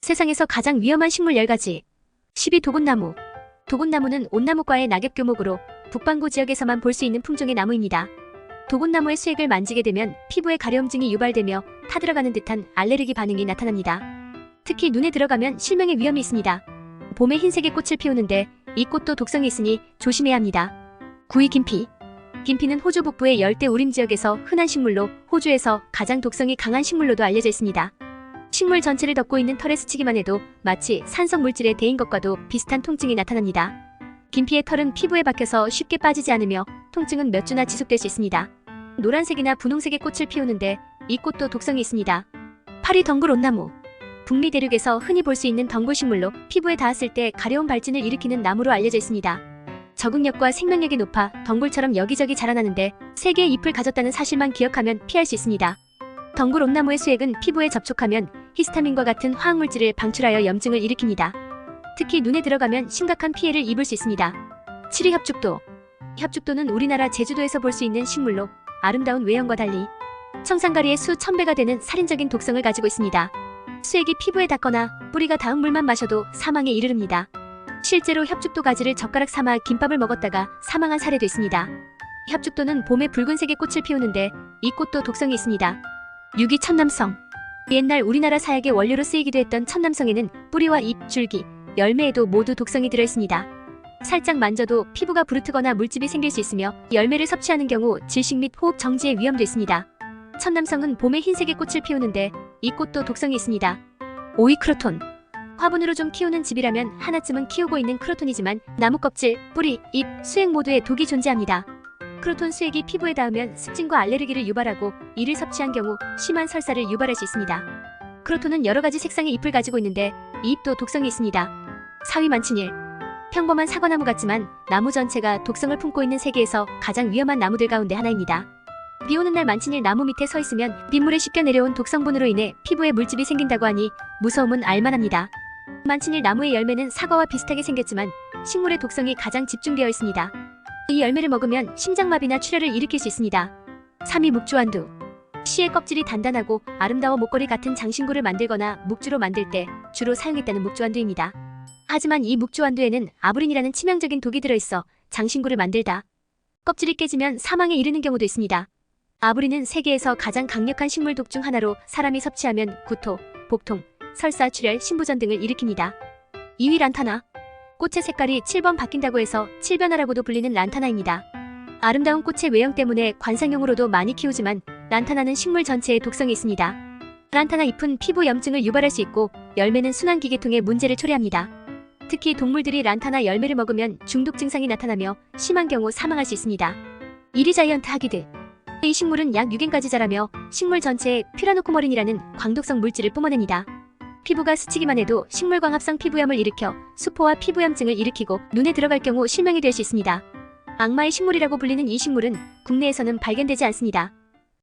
세상에서 가장 위험한 식물 10가지. 10위 도곤나무. 도곤나무는 온나무과의 낙엽 교목으로 북반구 지역에서만 볼 수 있는 품종의 나무입니다. 도곤나무의 수액을 만지게 되면 피부에 가려움증이 유발되며 타들어가는 듯한 알레르기 반응이 나타납니다. 특히 눈에 들어가면 실명의 위험이 있습니다. 봄에 흰색의 꽃을 피우는데 이 꽃도 독성이 있으니 조심해야 합니다. 9위 김피. 김피는 호주 북부의 열대 우림 지역에서 흔한 식물로 호주에서 가장 독성이 강한 식물로도 알려져 있습니다. 식물 전체를 덮고 있는 털에 스치기만 해도 마치 산성 물질에 데인 것과도 비슷한 통증이 나타납니다. 김피의 털은 피부에 박혀서 쉽게 빠지지 않으며 통증은 몇 주나 지속될 수 있습니다. 노란색이나 분홍색의 꽃을 피우는데 이 꽃도 독성이 있습니다. 8위 덩굴온나무. 북미 대륙에서 흔히 볼 수 있는 덩굴식물로 피부에 닿았을 때 가려운 발진을 일으키는 나무로 알려져 있습니다. 적응력과 생명력이 높아 덩굴처럼 여기저기 자라나는데 3개의 잎을 가졌다는 사실만 기억하면 피할 수 있습니다. 덩굴온나무의 수액은 피부에 접촉하면 히스타민과 같은 화학물질을 방출하여 염증을 일으킵니다. 특히 눈에 들어가면 심각한 피해를 입을 수 있습니다. 7위 협죽도. 협죽도는 우리나라 제주도에서 볼 수 있는 식물로 아름다운 외형과 달리 청산가리의 수 1000배가 되는 살인적인 독성을 가지고 있습니다. 수액이 피부에 닿거나 뿌리가 닿은 물만 마셔도 사망에 이르릅니다. 실제로 협죽도 가지를 젓가락 삼아 김밥을 먹었다가 사망한 사례도 있습니다. 협죽도는 봄에 붉은색의 꽃을 피우는데 이 꽃도 독성이 있습니다. 6위 천남성. 옛날 우리나라 사약의 원료로 쓰이기도 했던 천남성에는 뿌리와 잎, 줄기, 열매에도 모두 독성이 들어있습니다. 살짝 만져도 피부가 부르트거나 물집이 생길 수 있으며 열매를 섭취하는 경우 질식 및 호흡 정지의 위험도 있습니다. 천남성은 봄에 흰색의 꽃을 피우는데 이 꽃도 독성이 있습니다. 5위 크로톤. 화분으로 좀 키우는 집이라면 하나쯤은 키우고 있는 크로톤이지만 나무 껍질, 뿌리, 잎, 수액 모두에 독이 존재합니다. 크로톤 수액이 피부에 닿으면 습진과 알레르기를 유발하고 이를 섭취한 경우 심한 설사를 유발할 수 있습니다. 크로톤은 여러가지 색상의 잎을 가지고 있는데 이 잎도 독성이 있습니다. 4위 만치닐. 평범한 사과나무 같지만 나무 전체가 독성을 품고 있는 세계에서 가장 위험한 나무들 가운데 하나입니다. 비 오는 날 만치닐 나무 밑에 서 있으면 빗물에 씻겨 내려온 독성분으로 인해 피부에 물집이 생긴다고 하니 무서움은 알만합니다. 만치닐 나무의 열매는 사과와 비슷하게 생겼지만 식물의 독성이 가장 집중되어 있습니다. 이 열매를 먹으면 심장마비나 출혈을 일으킬 수 있습니다. 3위 묵주완두. 씨의 껍질이 단단하고 아름다워 목걸이 같은 장신구를 만들거나 묵주로 만들 때 주로 사용했다는 묵주완두입니다. 하지만 이 묵주완두에는 아부린이라는 치명적인 독이 들어있어 장신구를 만들다 껍질이 깨지면 사망에 이르는 경우도 있습니다. 아부린은 세계에서 가장 강력한 식물독 중 하나로 사람이 섭취하면 구토, 복통, 설사, 출혈, 신부전 등을 일으킵니다. 2위 란타나. 꽃의 색깔이 7번 바뀐다고 해서 칠변화라고도 불리는 란타나입니다. 아름다운 꽃의 외형 때문에 관상용으로도 많이 키우지만 란타나는 식물 전체에 독성이 있습니다. 란타나 잎은 피부 염증을 유발할 수 있고 열매는 순환기계통에 문제를 초래합니다. 특히 동물들이 란타나 열매를 먹으면 중독 증상이 나타나며 심한 경우 사망할 수 있습니다. 1위 자이언트 하기드. 이 식물은 약 6인까지 자라며 식물 전체에 퓨라노코머린이라는 광독성 물질을 뿜어냅니다. 피부가 스치기만 해도 식물광합성 피부염을 일으켜 수포와 피부염증을 일으키고 눈에 들어갈 경우 실명이 될 수 있습니다. 악마의 식물이라고 불리는 이 식물은 국내에서는 발견되지 않습니다.